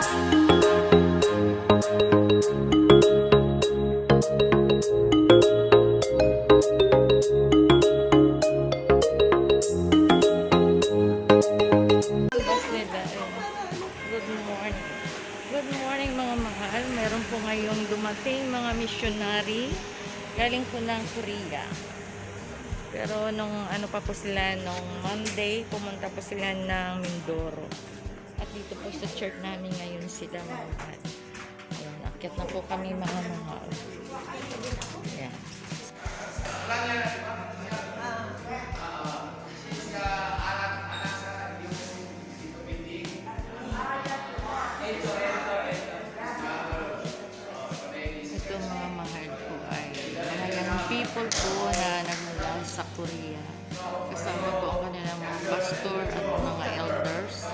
Good morning mga mahal. Meron po ngayong dumating mga missionary. Galing po ng Korea. Pero nung ano pa po sila, nung Monday, pumunta po sila ng Mindoro. At dito po sa church namin ngayon sila mga mahal. Ayan, akyat na po kami mga mahal. Ayan. Ito mga mahal po ay mga young people po na nagmula sa Korea. Kasama po ang kanilang mga pastor at mga elders.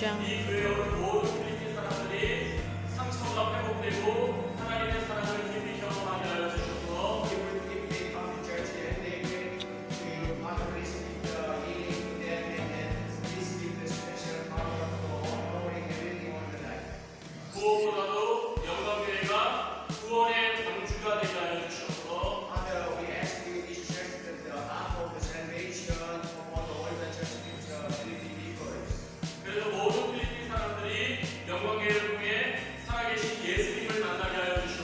이 교회의 모든 필리핀 사람들이 상처가 회복되고 하나님의 사랑을 깊이 경험하게 하여 주셔서 무엇보다도 영광교회가 구원의 방주가 되게 하여 주셔서 그래서 모든 필리핀 사람들이 영광교회를 통해 살아계신 예수님을 만나게 하여 주셔서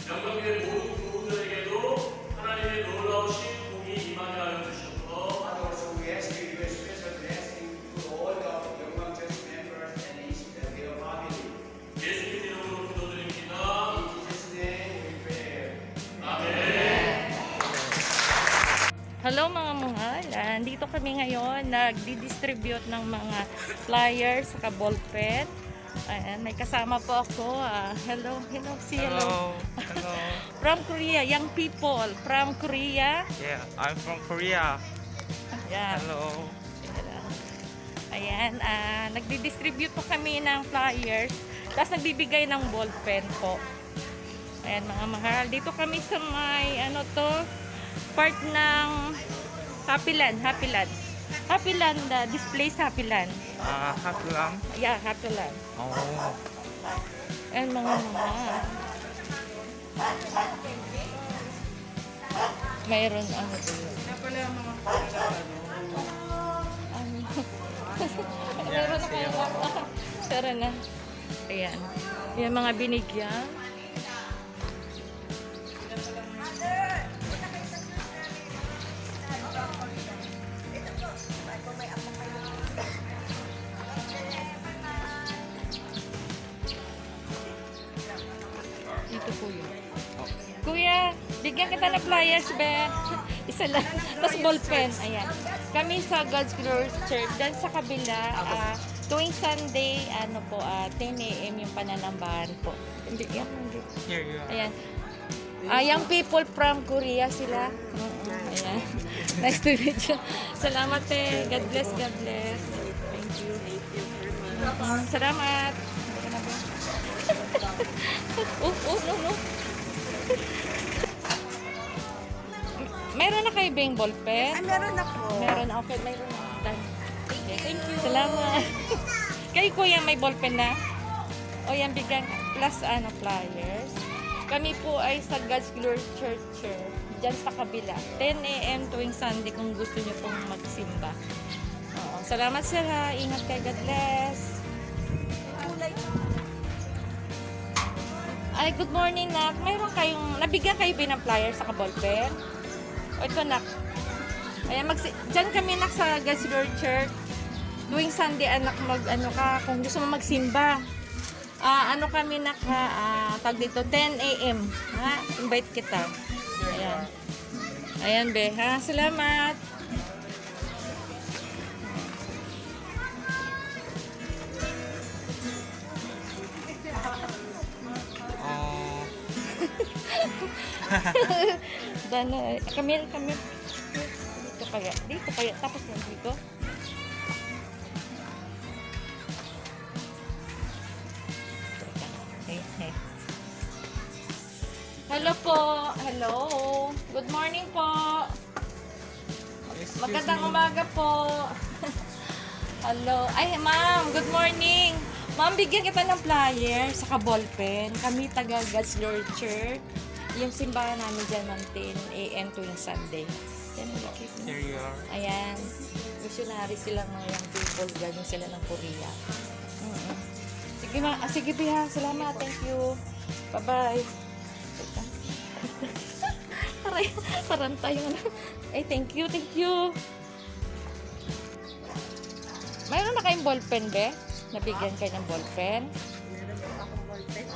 영광교회 모든 교우들에게도 하나님의 놀라우신 복이 임하게 하여 주셔서 예수님 이름으로 기도드립니다. Hello mga mahal. Dito kami ngayon nagdi-distribute ng mga flyers sa ballpen. Ayan, may kasama po ako. Hello, hello. From Korea, young people from Korea. Yeah, I'm from Korea. Ayan. Hello. Ayan, nagdi-distribute po kami ng flyers. Tapos nagbibigay ng ballpen po. Ayan mga mahal. Dito kami sa may part ng Happyland, display sa Happyland. Hakulam. Yeah, Happyland. Oh. Ayan mga mahal. Mayroon dito. Meron na kayo. Tara na. Ayan. Yan mga binigyan. Ito kuya. Kuya, bigyan kita ng flyers, be. Isa lang. Tapos ballpen. Ayan. Kami sa God's Glory Church. Diyan sa kabila, tuwing Sunday, 10 a.m. yung pananambahan po. Hindi. Here you are. Ayan. Young people from Korea sila. Ayan. Nice to meet you. Salamat eh. God bless, God bless. Thank you. Salamat. Hindi ka na ba? No. Meron na kayo ba yung ballpen? Meron na po. Meron na. Okay, meron na. Done. Thank you. Salamat. Kayo kuya, may ballpen na? O yan, bigyan plus flyers. Kami po ay sa God's Glory Church, dyan sa kabila. 10 a.m. tuwing Sunday kung gusto nyo pong magsimba. Oo. Salamat sir ha. Ingat kayo. God bless. Ay, good morning, Nak. Mayroon kayong, nabigyan kayo ba ng flyer sa ballpen? O ito, Nak. Ayan, dyan kami, Nak, sa God's Glory Church. Tuwing Sunday, anak, kung gusto mo magsimba. Kami, Nak, tag dito, 10 a.m. Ha? Invite kita. Ayan. Ayan, be, ha? Salamat. Oh, Dana, kami. Dito kaya. Tapos yan dito. Okay. Hello po. Hello. Good morning po. excuse Magandang me. umaga po. Hello. Ay, ma'am. Good morning. Ma'am, bigyan kita ng flyer sa ballpen. Kami taga God's Lord Church. Yung simbahan namin dyan ng 10 a.m. tuwing Sunday. Yan, malakit na. Here you are. Ayan. Missionary sila ng young people. Galing sila ng Korea. Sige, sige, Biha. Salamat. Thank you. Bye-bye. Parang tayo na. Ay, thank you. Mayroon na kayong ballpen, be? Nabigyan kayo ng ballpen?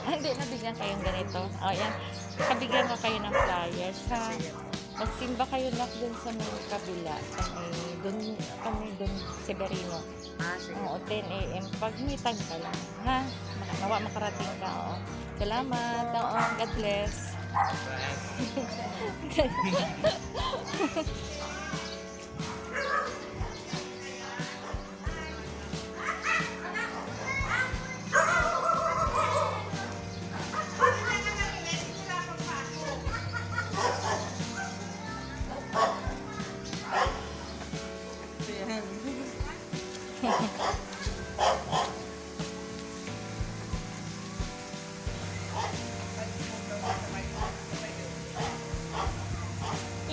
Hindi, nabigyan kayong ganito. Ayan. Kabigyan ko kayo ng flyers, ha? Magsimba kayo lang dun sa may kabila. Kami dun, Severino. Sige. Oo, 10 a.m. Pag meetan ka lang, ha? Makarating ka, oo. Salamat. Oo, God bless.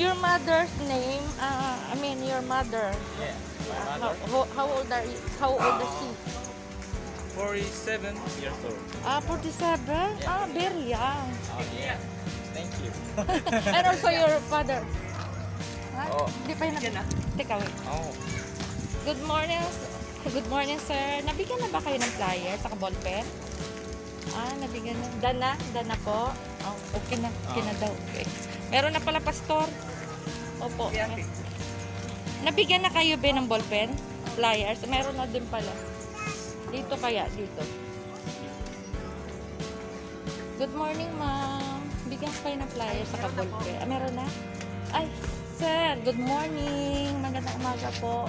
Your mother's name, your mother. Yeah. How old are you? How old is she? 47 years old. 47? Very young. Oh, yeah. Thank you. And also your father. Ha? Oh. Hindi pa yun Teka, wait. Oh, Good morning, sir. Nabigyan na ba kayo ng flyer sa ballpen? Nabigyan na. Dana po. Oh, okay na. Okay na daw. Okay. Meron na pala, pastor. Opo. Nabigyan na kayo ba ng ballpen? Flyers? Meron na din pala. Dito kaya, dito. Good morning, ma'am. Bigyan kayo ng flyers sa ballpen. Meron na? Ay, sir, good morning. Magandang umaga po.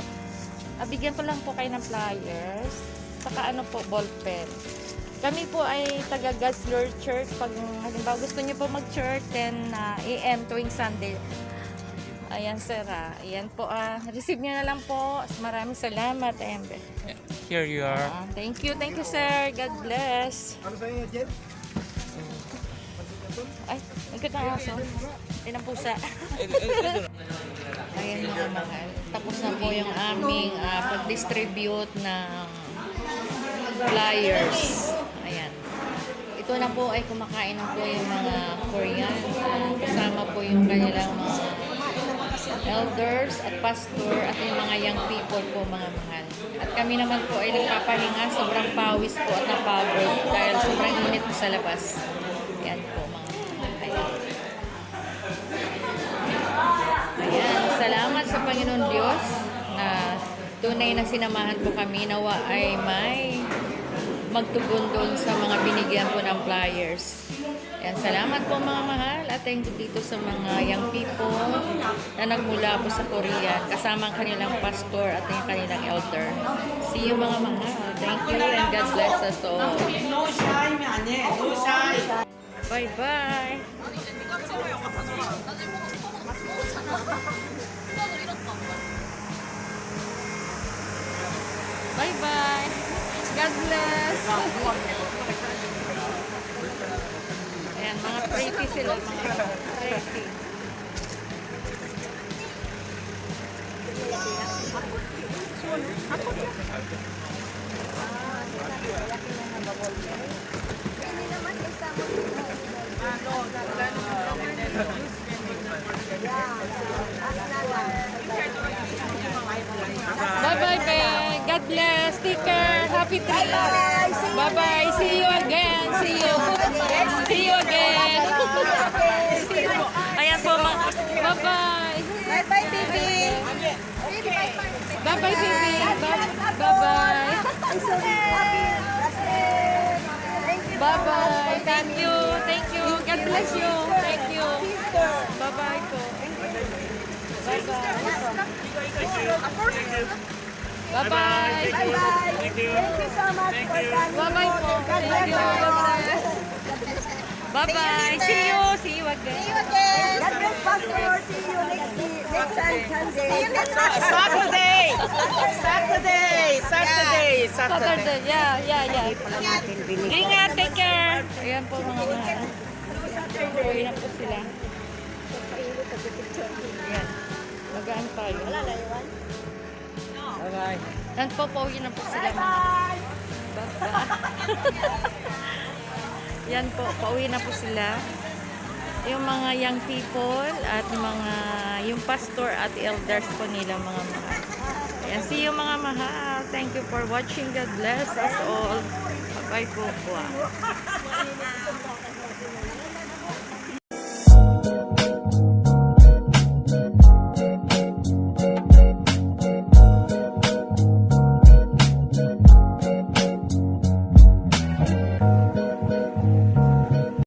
Bigyan ko lang po kayo ng flyers. Saka ballpen. Kami po ay taga God's Lord Church. Pag halimbawa gusto niyo po mag-church 10 a.m. tuwing Sunday. Ayan, sir. Ayan po. Receive niyo na lang po. Maraming salamat. Ayan, be. here you are. Thank you, sir. God bless. Ano sa inyo, Jen? Ay, ang ganda ng aso. Yan ang pusa. Ayan mga mahal. Tapos na po yung aming pag-distribute ng flyers. Ayan. Ito na po ay kumakain na po yung mga Korean. Kasama po yung kanilang mga elders at pastor at yung mga young people po mga mahal. At kami naman po ay nagpapahinga. Sobrang pawis po at napagod dahil sobrang init sa labas. Yan po mga mahal. Ayan, salamat sa Panginoon Diyos na tunay na sinamahan po kami. Nawa ay may magtugon doon sa mga binigyan po ng flyers. Ayan, salamat po mga mahal at thank you dito sa mga young people na nagmula po sa Korea kasama ang kanilang pastor at ang kanilang elder. See you mga mahal. Thank you and God bless us all. No shy면 아니에요. No shy. Bye-bye. Bye-bye. God bless. Ayan, mga pretty sila, mga pretty. Bye-bye, Bye. God bless. Take care. Happy trip. Bye-bye. See you again. See you. See you again. Ayan po, bye-bye. Bye-bye, baby. Bye-bye, baby. Bye-bye. Bye-bye. Thank you. Thank you. God bless you. Thank you. Bye-bye po. Bye-bye. Bye-bye. Thank you. Thank you so much for coming. Bye-bye po. God Thank you. bless you. Bye-bye. See you. See you again. See you again. God bless, Pastor. See you next Sunday. See you next Saturday. Saturday. Saturday. Yeah. Ingat. Take care. Ayan po mga mahal. Uwi na po sila. Ayan. Magaan tayo. Bye-bye. Yan po, pauwi na po sila mga. Bye-bye. Yan po, pauwi na po sila. Yung mga young people at yung pastor at elders po nila mga mahal. Ayan, see you mga mahal. Thank you for watching. God bless us all. Bye-bye po.